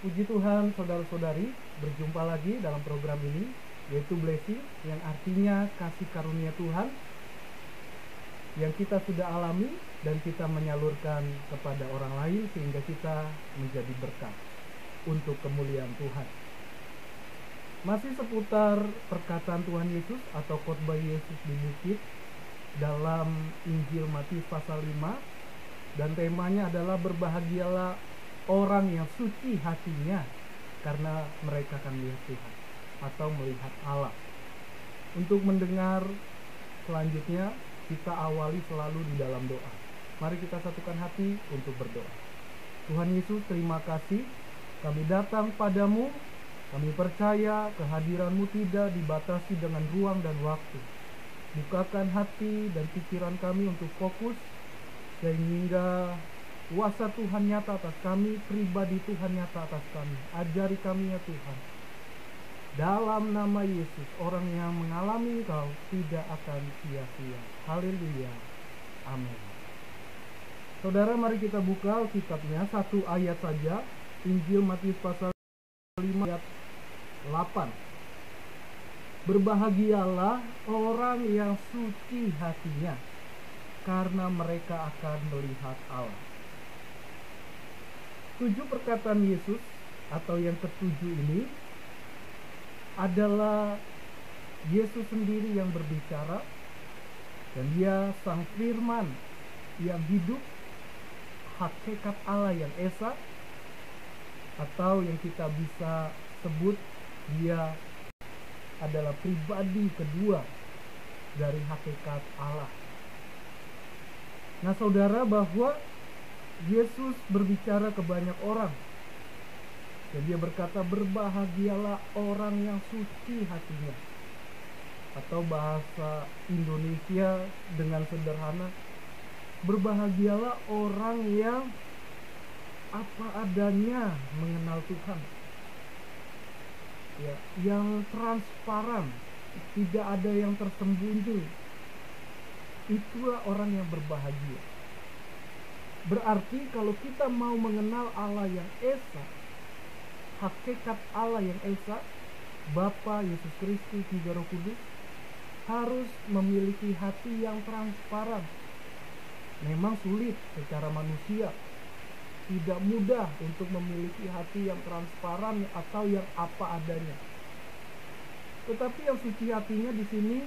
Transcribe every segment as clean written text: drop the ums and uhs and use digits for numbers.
Puji Tuhan, saudara-saudari, berjumpa lagi dalam program ini, yaitu blessing, yang artinya kasih karunia Tuhan yang kita sudah alami dan kita menyalurkan kepada orang lain sehingga kita menjadi berkat untuk kemuliaan Tuhan. Masih seputar perkataan Tuhan Yesus atau khotbah Yesus di bukit dalam Injil Matius pasal 5, dan temanya adalah berbahagialah orang yang suci hatinya karena mereka akan melihat Tuhan atau melihat Allah. Untuk mendengar selanjutnya, kita awali selalu di dalam doa. Mari kita satukan hati untuk berdoa. Tuhan Yesus, terima kasih kami datang padamu. Kami percaya kehadiran-Mu tidak dibatasi dengan ruang dan waktu. Bukakan hati dan pikiran kami untuk fokus sehingga kuasa Tuhan nyata atas kami, pribadi Tuhan nyata atas kami. Ajari kami ya Tuhan. Dalam nama Yesus, orang yang mengalami Engkau tidak akan sia-sia. Haleluya. Amin. Saudara, mari kita buka Alkitabnya, satu ayat saja. Injil Matius pasal 5 ayat 8. Berbahagialah orang yang suci hatinya, karena mereka akan melihat Allah. 7 perkataan Yesus atau yang ketujuh ini adalah Yesus sendiri yang berbicara, dan Dia Sang Firman yang hidup, hakikat Allah yang esa, atau yang kita bisa sebut Dia adalah pribadi kedua dari hakikat Allah. Nah saudara, bahwa Yesus berbicara ke banyak orang, dan Dia berkata berbahagialah orang yang suci hatinya, atau bahasa Indonesia dengan sederhana, berbahagialah orang yang apa adanya mengenal Tuhan, ya, yang transparan, tidak ada yang tersembunyi. Itulah orang yang berbahagia. Berarti kalau kita mau mengenal Allah yang esa, hakikat Allah yang esa, Bapa, Yesus Kristus, juga Roh Kudus, harus memiliki hati yang transparan. Memang sulit secara manusia, tidak mudah untuk memiliki hati yang transparan atau yang apa adanya. Tetapi yang suci hatinya di sini,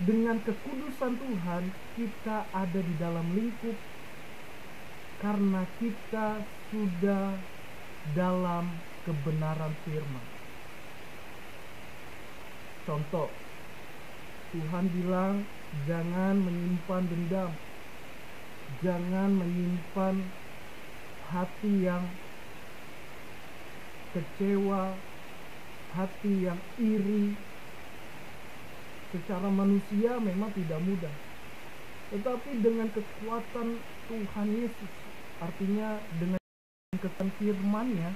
dengan kekudusan Tuhan, kita ada di dalam lingkup karena kita sudah dalam kebenaran firman. Contoh, Tuhan bilang jangan menyimpan dendam, jangan menyimpan hati yang kecewa, hati yang iri. Secara manusia memang tidak mudah, tetapi dengan kekuatan Tuhan Yesus, artinya dengan kekuatan firman-Nya,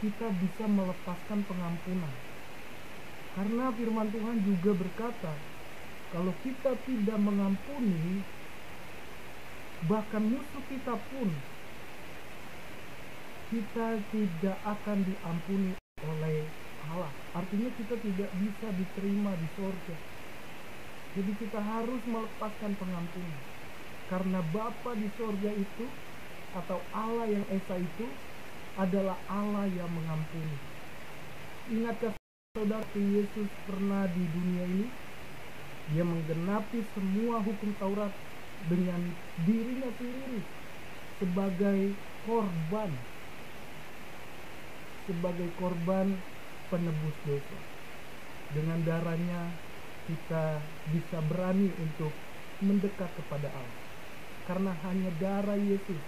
kita bisa melepaskan pengampunan. Karena firman Tuhan juga berkata, kalau kita tidak mengampuni, bahkan musuh kita pun, kita tidak akan diampuni oleh Allah. Artinya kita tidak bisa diterima di surga. Jadi kita harus melepaskan pengampunan. Karena Bapa di surga itu, atau Allah yang esa itu, adalah Allah yang mengampuni. Ingatkah saudara, Yesus pernah di dunia ini, Dia menggenapi semua hukum Taurat dengan dirinya sendiri sebagai korban penebus dosa. Dengan darahnya kita bisa berani untuk mendekat kepada Allah, karena hanya darah Yesus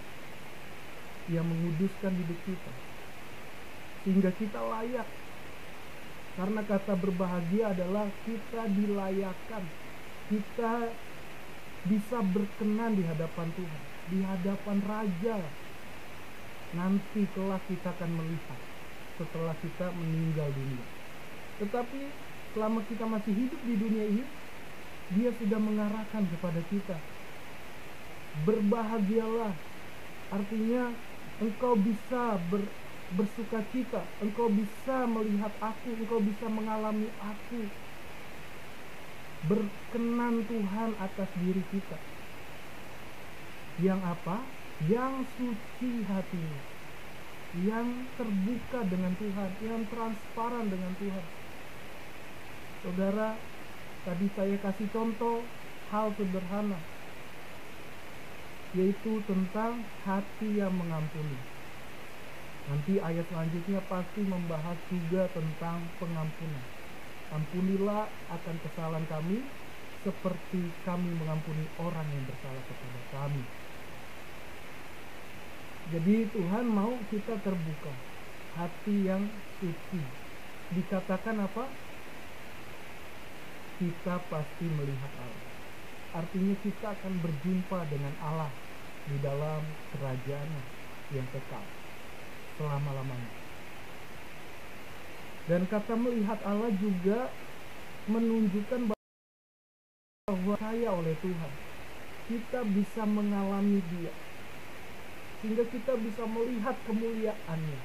yang menguduskan hidup kita sehingga kita layak. Karena kata berbahagia adalah kita dilayakkan, kita bisa berkenan di hadapan Tuhan, di hadapan Raja. Nanti kelak kita akan melihat setelah kita meninggal dunia. Tetapi selama kita masih hidup di dunia ini, Dia sudah mengarahkan kepada kita, berbahagialah. Artinya Engkau bisa bersuka cita, engkau bisa melihat aku, engkau bisa mengalami aku. Berkenan Tuhan atas diri kita. Yang apa? Yang suci hatinya, yang terbuka dengan Tuhan, yang transparan dengan Tuhan. Saudara, tadi saya kasih contoh hal sederhana, yaitu tentang hati yang mengampuni. Nanti ayat selanjutnya pasti membahas juga tentang pengampunan. Ampunilah akan kesalahan kami, seperti kami mengampuni orang yang bersalah kepada kami. Jadi Tuhan mau kita terbuka, hati yang suci. Dikatakan apa? Kita pasti melihat Allah. Artinya kita akan berjumpa dengan Allah di dalam kerajaan-Nya yang kekal selama-lamanya. Dan kata melihat Allah juga menunjukkan bahwa percaya oleh Tuhan, kita bisa mengalami Dia, sehingga kita bisa melihat kemuliaan-Nya.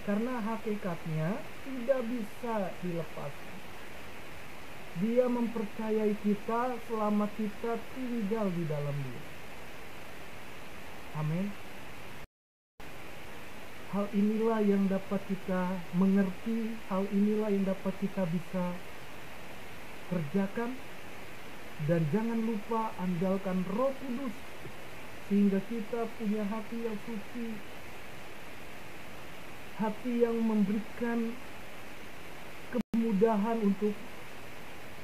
Karena hakikatnya tidak bisa dilepaskan. Dia mempercayai kita selama kita tinggal di dalam Dia. Amin. Hal inilah yang dapat kita mengerti, hal inilah yang dapat kita bisa kerjakan. Dan jangan lupa andalkan Roh Kudus, sehingga kita punya hati yang suci, hati yang memberikan kemudahan untuk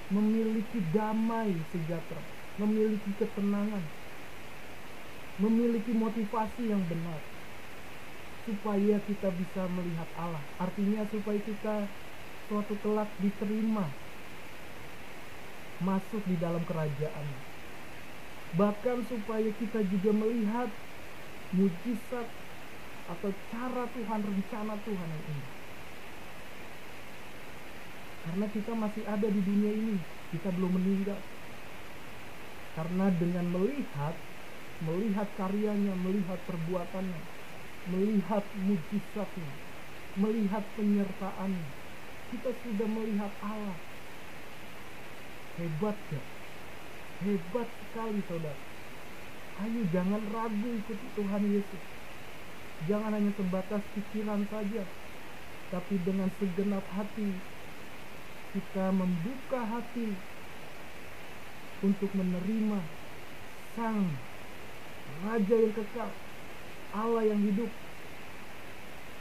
memiliki damai sejahtera, memiliki ketenangan, memiliki motivasi yang benar, supaya kita bisa melihat Allah. Artinya supaya kita suatu kelak diterima, masuk di dalam kerajaan. Bahkan supaya kita juga melihat mujizat atau cara Tuhan, rencana Tuhan yang indah. Karena kita masih ada di dunia ini, kita belum meninggal. Karena dengan melihat karyanya, melihat perbuatannya, melihat mujizatnya, melihat penyertaannya, kita sudah melihat Allah. Hebat ya? Hebat sekali saudara. Ayo jangan ragu ikuti Tuhan Yesus. Jangan hanya sebatas pikiran saja, tapi dengan segenap hati kita membuka hati untuk menerima Sang Raja yang kekal, Allah yang hidup,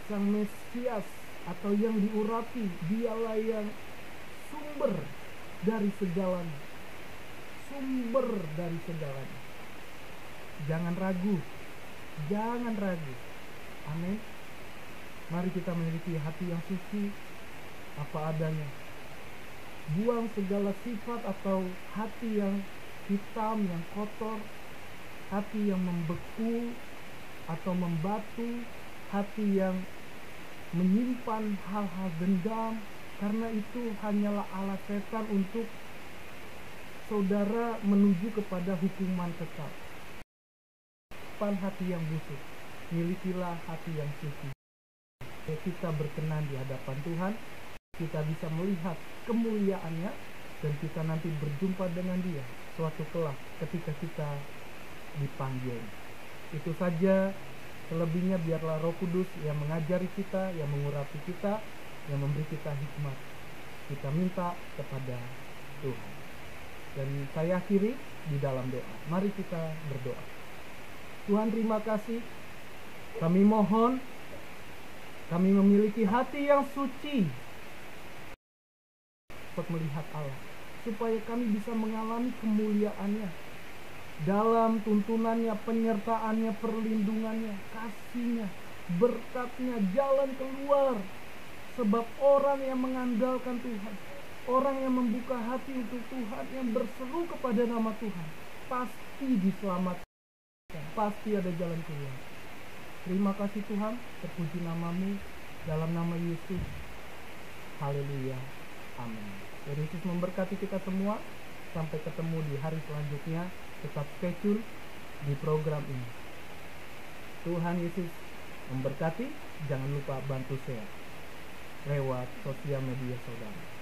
Sang Mesias atau yang diurapi. Dialah yang sumber dari segalanya, sumber dari segalanya. Jangan ragu, jangan ragu. Amin. Mari kita memiliki hati yang suci, apa adanya. Buang segala sifat atau hati yang hitam, yang kotor, hati yang membeku atau membatu, hati yang menyimpan hal-hal dendam, karena itu hanyalah alat setan untuk saudara menuju kepada hukuman kekal. Hati yang busuk, milikilah hati yang suci. Kita berkenan di hadapan Tuhan, kita bisa melihat kemuliaan-Nya, dan kita nanti berjumpa dengan Dia suatu kelak ketika kita dipanggil. Itu saja. Selebihnya biarlah Roh Kudus yang mengajari kita, yang mengurapi kita, yang memberi kita hikmat. Kita minta kepada Tuhan. Dan saya akhiri di dalam doa. Mari kita berdoa. Tuhan, terima kasih. Kami mohon, kami memiliki hati yang suci untuk melihat Allah, supaya kami bisa mengalami kemuliaan-Nya dalam tuntunannya, penyertaannya, perlindungannya, kasihnya, berkatnya, jalan keluar. Sebab orang yang mengandalkan Tuhan, orang yang membuka hati untuk Tuhan, yang berseru kepada nama Tuhan, pasti diselamatkan, pasti ada jalan keluar. Terima kasih Tuhan, terpuji nama-Mu, dalam nama Yesus. Haleluya, amin. Dan Yesus memberkati kita semua. Sampai ketemu di hari selanjutnya. Tetap stay tune di program ini. Tuhan Yesus memberkati. Jangan lupa bantu share lewat sosial media saudara.